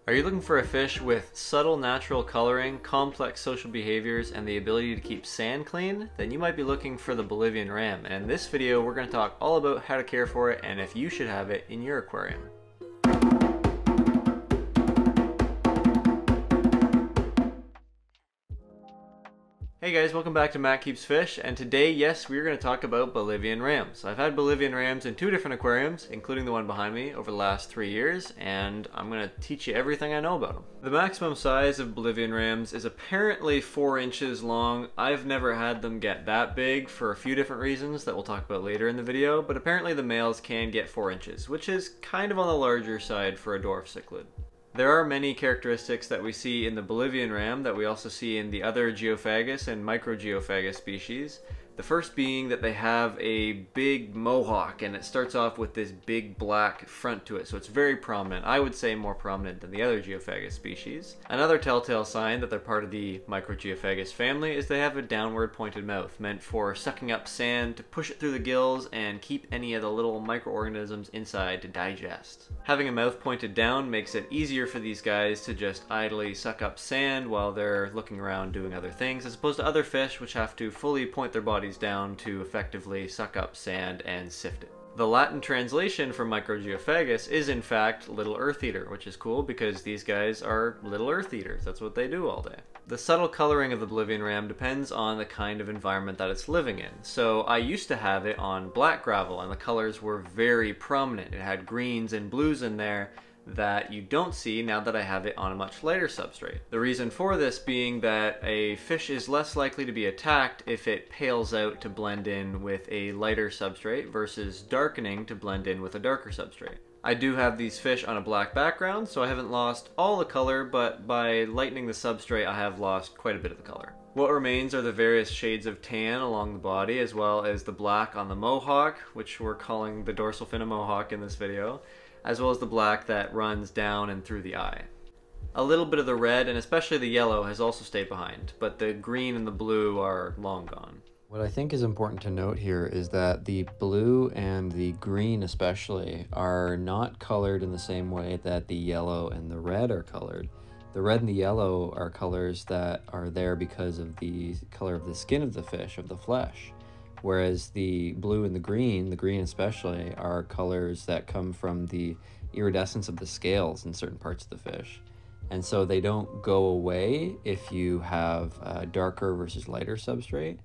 Are you looking for a fish with subtle natural coloring, complex social behaviors, and the ability to keep sand clean? Then you might be looking for the Bolivian ram, and in this video we're going to talk all about how to care for it and if you should have it in your aquarium. Hey guys, welcome back to Matt Keeps Fish, and today, yes, we're going to talk about Bolivian rams. I've had Bolivian rams in 2 different aquariums, including the one behind me, over the last 3 years, and I'm going to teach you everything I know about them. The maximum size of Bolivian rams is apparently 4 inches long. I've never had them get that big for a few different reasons that we'll talk about later in the video, but apparently the males can get 4 inches, which is kind of on the larger side for a dwarf cichlid. There are many characteristics that we see in the Bolivian ram that we also see in the other Geophagus and microgeophagus species. The first being that they have a big mohawk, and it starts off with this big black front to it, so it's very prominent. I would say more prominent than the other Geophagus species. Another telltale sign that they're part of the microgeophagus family is they have a downward pointed mouth, meant for sucking up sand to push it through the gills and keep any of the little microorganisms inside to digest. Having a mouth pointed down makes it easier for these guys to just idly suck up sand while they're looking around doing other things, as opposed to other fish which have to fully point their bodies down to effectively suck up sand and sift it. The Latin translation for microgeophagus is in fact little earth eater, which is cool because these guys are little earth eaters. That's what they do all day. The subtle coloring of the Bolivian ram depends on the kind of environment that it's living in. So I used to have it on black gravel and the colors were very prominent. It had greens and blues in there that you don't see now that I have it on a much lighter substrate. The reason for this being that a fish is less likely to be attacked if it pales out to blend in with a lighter substrate versus darkening to blend in with a darker substrate. I do have these fish on a black background, so I haven't lost all the color, but by lightening the substrate I have lost quite a bit of the color. What remains are the various shades of tan along the body, as well as the black on the mohawk, which we're calling the dorsal fin of mohawk in this video, as well as the black that runs down and through the eye. A little bit of the red, and especially the yellow, has also stayed behind, but the green and the blue are long gone. What I think is important to note here is that the blue and the green especially are not colored in the same way that the yellow and the red are colored. The red and the yellow are colors that are there because of the color of the skin of the fish, of the flesh. Whereas the blue and the green especially, are colors that come from the iridescence of the scales in certain parts of the fish. And so they don't go away if you have a darker versus lighter substrate.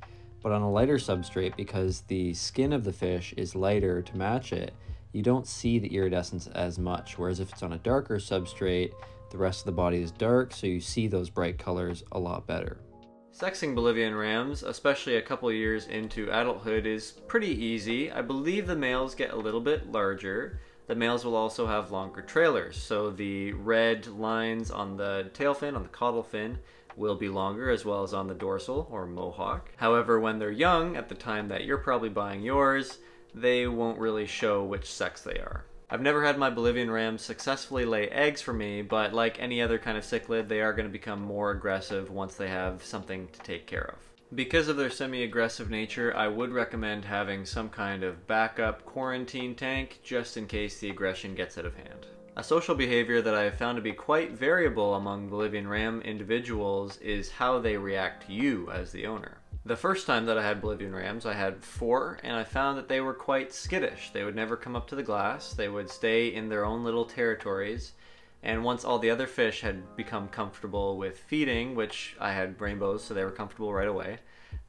But on a lighter substrate, because the skin of the fish is lighter to match it, you don't see the iridescence as much. Whereas if it's on a darker substrate, the rest of the body is dark, so you see those bright colors a lot better. Sexing Bolivian rams, especially a couple years into adulthood, is pretty easy. I believe the males get a little bit larger. The males will also have longer trailers, so the red lines on the tail fin, on the caudal fin, will be longer, as well as on the dorsal or mohawk. However, when they're young, at the time that you're probably buying yours, they won't really show which sex they are. I've never had my Bolivian rams successfully lay eggs for me, but like any other kind of cichlid, they are going to become more aggressive once they have something to take care of. Because of their semi-aggressive nature, I would recommend having some kind of backup quarantine tank just in case the aggression gets out of hand. A social behavior that I have found to be quite variable among Bolivian ram individuals is how they react to you as the owner. The first time that I had Bolivian rams, I had 4, and I found that they were quite skittish. They would never come up to the glass, they would stay in their own little territories, and once all the other fish had become comfortable with feeding, which I had rainbows so they were comfortable right away,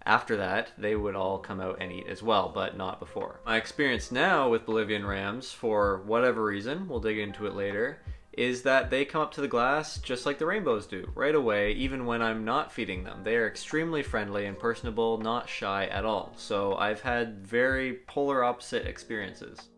after that they would all come out and eat as well, but not before. My experience now with Bolivian rams, for whatever reason, we'll dig into it later, is that they come up to the glass just like the rainbows do, right away, even when I'm not feeding them. They are extremely friendly and personable, not shy at all. So I've had very polar opposite experiences.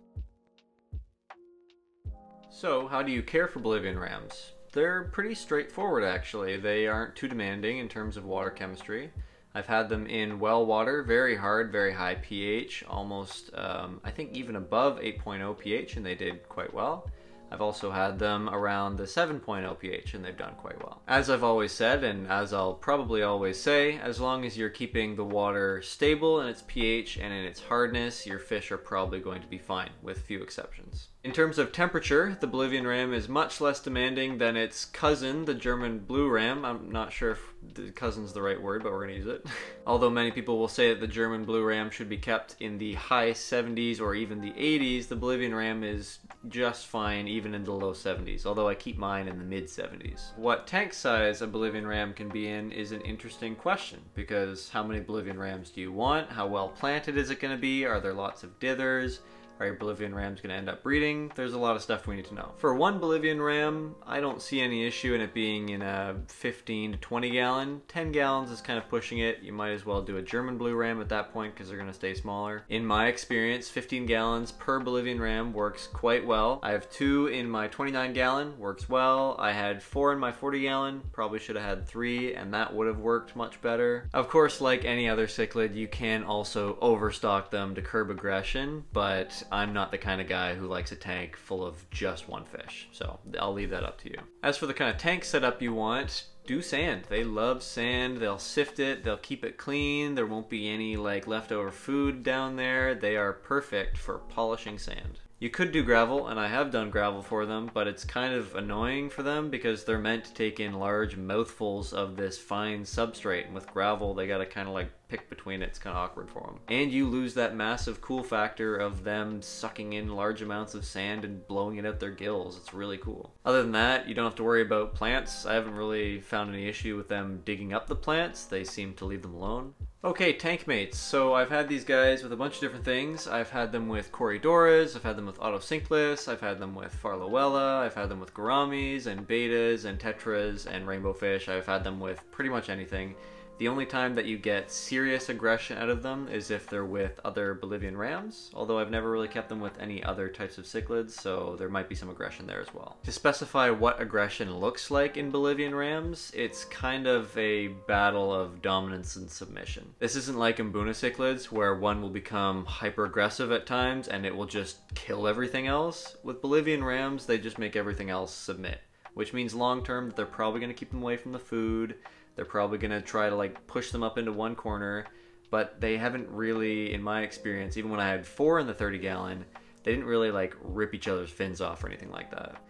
So how do you care for Bolivian rams? They're pretty straightforward actually. They aren't too demanding in terms of water chemistry. I've had them in well water, very hard, very high pH, almost I think even above 8.0 pH, and they did quite well. I've also had them around the 7.0 pH and they've done quite well. As I've always said, and as I'll probably always say, as long as you're keeping the water stable in its pH and in its hardness, your fish are probably going to be fine, with few exceptions. In terms of temperature, the Bolivian ram is much less demanding than its cousin, the German blue ram. I'm not sure if the cousin's the right word, but we're gonna use it. Although many people will say that the German blue ram should be kept in the high 70s or even the 80s, the Bolivian ram is just fine even in the low 70s, although I keep mine in the mid 70s. What tank size a Bolivian ram can be in is an interesting question, because how many Bolivian rams do you want? How well planted is it going to be? Are there lots of dithers? Are your Bolivian rams going to end up breeding? There's a lot of stuff we need to know. For one Bolivian ram, I don't see any issue in it being in a 15 to 20 gallon. 10 gallons is kind of pushing it. You might as well do a German blue ram at that point because they're going to stay smaller. In my experience, 15 gallons per Bolivian ram works quite well. I have 2 in my 29 gallon, works well. I had 4 in my 40 gallon, probably should have had 3, and that would have worked much better. Of course, like any other cichlid, you can also overstock them to curb aggression, but I'm not the kind of guy who likes a tank full of just one fish, so I'll leave that up to you. As for the kind of tank setup you want, do sand. They love sand. They'll sift it, they'll keep it clean, there won't be any like leftover food down there. They are perfect for polishing sand. You could do gravel, and I have done gravel for them, but it's kind of annoying for them because they're meant to take in large mouthfuls of this fine substrate, and with gravel they gotta kind of like pick between it. It's kind of awkward for them. And you lose that massive cool factor of them sucking in large amounts of sand and blowing it out their gills. It's really cool. Other than that, you don't have to worry about plants. I haven't really found any issue with them digging up the plants. They seem to leave them alone. Okay, tank mates. So I've had these guys with a bunch of different things. I've had them with Corridoras, I've had them with Autosynclus, I've had them with Farlowella, I've had them with gouramis and betas and tetras and rainbow fish. I've had them with pretty much anything. The only time that you get serious aggression out of them is if they're with other Bolivian rams, although I've never really kept them with any other types of cichlids, so there might be some aggression there as well. To specify what aggression looks like in Bolivian rams, it's kind of a battle of dominance and submission. This isn't like Mbuna cichlids, where one will become hyper-aggressive at times and it will just kill everything else. With Bolivian rams, they just make everything else submit, which means long-term they're probably going to keep them away from the food. They're probably going to try to like push them up into one corner, but they haven't really, in my experience, even when I had 4 in the 30 gallon, they didn't really like rip each other's fins off or anything like that.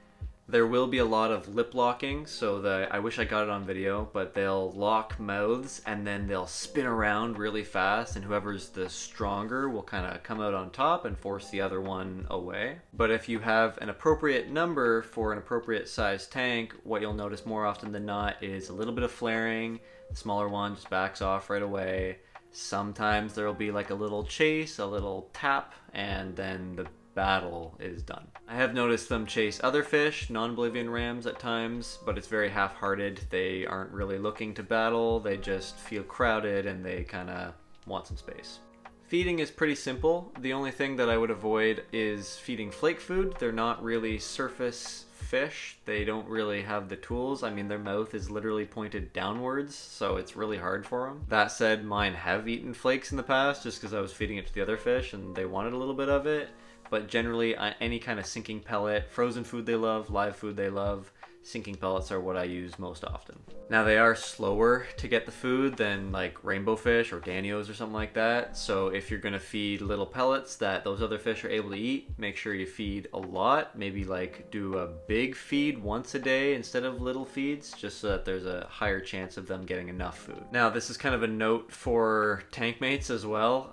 There will be a lot of lip locking, so I wish I got it on video, but they'll lock mouths and then they'll spin around really fast, and whoever's the stronger will kind of come out on top and force the other one away. But if you have an appropriate number for an appropriate size tank, what you'll notice more often than not is a little bit of flaring. The smaller one just backs off right away. Sometimes there'll be like a little chase, a little tap, and then the battle is done. I have noticed them chase other fish, non-Bolivian rams at times, but it's very half-hearted. They aren't really looking to battle, they just feel crowded and they kind of want some space. Feeding is pretty simple. The only thing that I would avoid is feeding flake food. They're not really surface fish. They don't really have the tools. I mean, their mouth is literally pointed downwards, so it's really hard for them. That said, mine have eaten flakes in the past just because I was feeding it to the other fish and they wanted a little bit of it. But generally, any kind of sinking pellet, frozen food they love, live food they love, sinking pellets are what I use most often. Now they are slower to get the food than like rainbow fish or danios or something like that. So if you're gonna feed little pellets that those other fish are able to eat, make sure you feed a lot. Maybe like do a big feed once a day instead of little feeds, just so that there's a higher chance of them getting enough food. Now this is kind of a note for tank mates as well.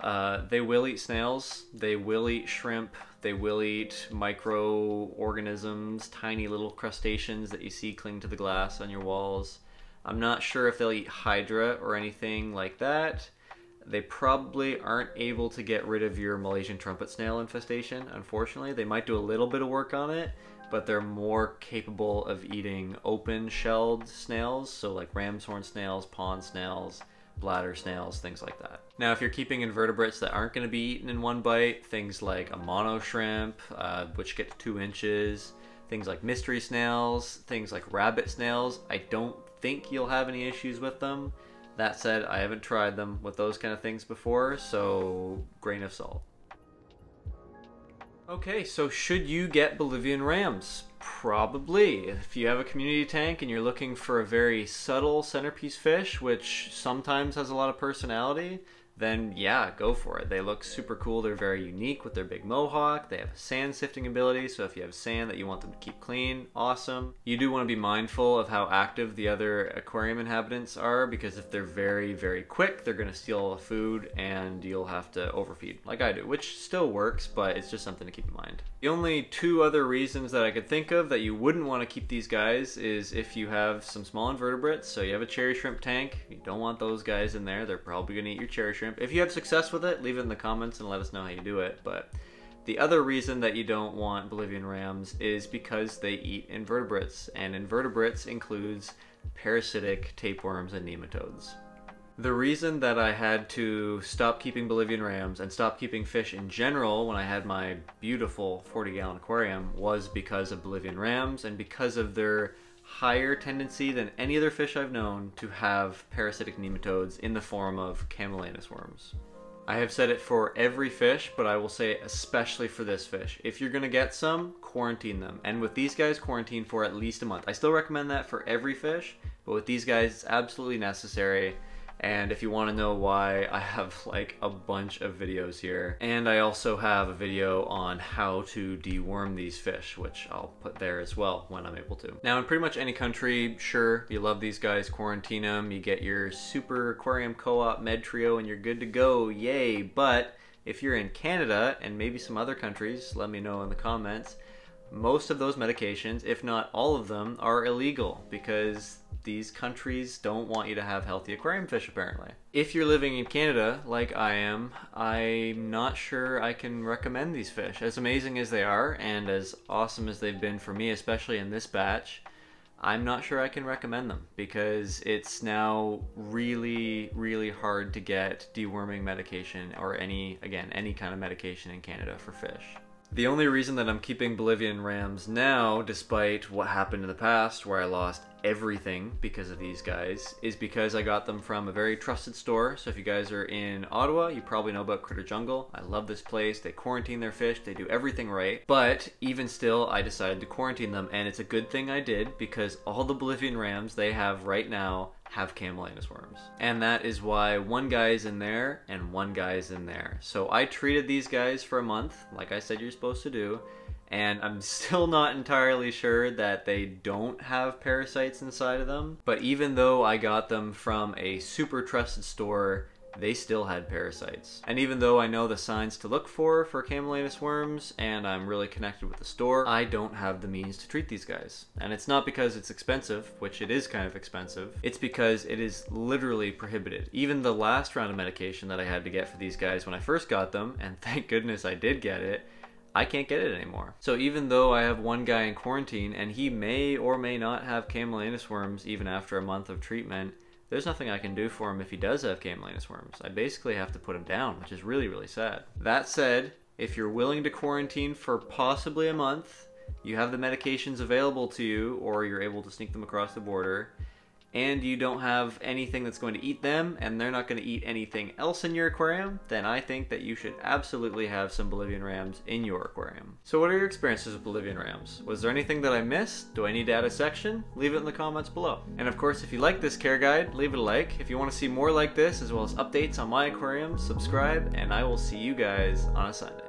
They will eat snails, they will eat shrimp, they will eat microorganisms, tiny little crustaceans that you see cling to the glass on your walls. I'm not sure if they'll eat hydra or anything like that. They probably aren't able to get rid of your Malaysian trumpet snail infestation, unfortunately. They might do a little bit of work on it, but they're more capable of eating open-shelled snails, so like ram's horn snails, pond snails, bladder snails, things like that. Now if you're keeping invertebrates that aren't going to be eaten in one bite, things like a mono shrimp, which get to 2 inches, things like mystery snails, things like rabbit snails, I don't think you'll have any issues with them. That said, I haven't tried them with those kind of things before, so grain of salt. Okay, so should you get Bolivian rams? Probably. If you have a community tank and you're looking for a very subtle centerpiece fish, which sometimes has a lot of personality, then yeah, go for it. They look super cool. They're very unique with their big mohawk. They have a sand sifting ability, so if you have sand that you want them to keep clean, awesome. You do want to be mindful of how active the other aquarium inhabitants are, because if they're very, very quick, they're going to steal all the food and you'll have to overfeed, like I do, which still works, but it's just something to keep in mind. The only two other reasons that I could think of that you wouldn't want to keep these guys is if you have some small invertebrates. So you have a cherry shrimp tank, you don't want those guys in there. They're probably going to eat your cherry shrimp. If you have success with it, leave it in the comments and let us know how you do it. But the other reason that you don't want Bolivian rams is because they eat invertebrates, and invertebrates includes parasitic tapeworms and nematodes. The reason that I had to stop keeping Bolivian rams and stop keeping fish in general when I had my beautiful 40-gallon aquarium was because of Bolivian rams and because of their higher tendency than any other fish I've known to have parasitic nematodes in the form of camellianus worms. I have said it for every fish, but I will say it especially for this fish. If you're gonna get some, quarantine them. And with these guys, quarantine for at least a month. I still recommend that for every fish, but with these guys, it's absolutely necessary. And if you want to know why, I have like a bunch of videos here. And I also have a video on how to deworm these fish, which I'll put there as well when I'm able to. Now in pretty much any country, sure, you love these guys, quarantine them, you get your super aquarium co-op med trio and you're good to go, yay. But if you're in Canada and maybe some other countries, let me know in the comments, most of those medications, if not all of them, are illegal because these countries don't want you to have healthy aquarium fish apparently. If you're living in Canada, like I am, I'm not sure I can recommend these fish. As amazing as they are, and as awesome as they've been for me, especially in this batch, I'm not sure I can recommend them because it's now really, really hard to get deworming medication or any kind of medication in Canada for fish. The only reason that I'm keeping Bolivian rams now, despite what happened in the past where I lost everything because of these guys, is because I got them from a very trusted store. So if you guys are in Ottawa, you probably know about Critter Jungle. I love this place. They quarantine their fish. They do everything right. But even still, I decided to quarantine them, and it's a good thing I did because all the Bolivian rams they have right now have camellianus worms. And that is why one guy is in there and one guy is in there. So I treated these guys for a month, like I said you're supposed to do, and I'm still not entirely sure that they don't have parasites inside of them. But even though I got them from a super trusted store, they still had parasites. And even though I know the signs to look for camellianus worms and I'm really connected with the store, I don't have the means to treat these guys. And it's not because it's expensive, which it is kind of expensive, it's because it is literally prohibited. Even the last round of medication that I had to get for these guys when I first got them, and thank goodness I did get it, I can't get it anymore. So even though I have one guy in quarantine and he may or may not have camellianus worms even after a month of treatment, there's nothing I can do for him if he does have camellianus worms. I basically have to put him down, which is really, really sad. That said, if you're willing to quarantine for possibly a month, you have the medications available to you, or you're able to sneak them across the border, and you don't have anything that's going to eat them, and they're not going to eat anything else in your aquarium, then I think that you should absolutely have some Bolivian rams in your aquarium. So what are your experiences with Bolivian rams? Was there anything that I missed? Do I need to add a section? Leave it in the comments below. And of course, if you like this care guide, leave it a like. If you want to see more like this, as well as updates on my aquarium, subscribe, and I will see you guys on a Sunday.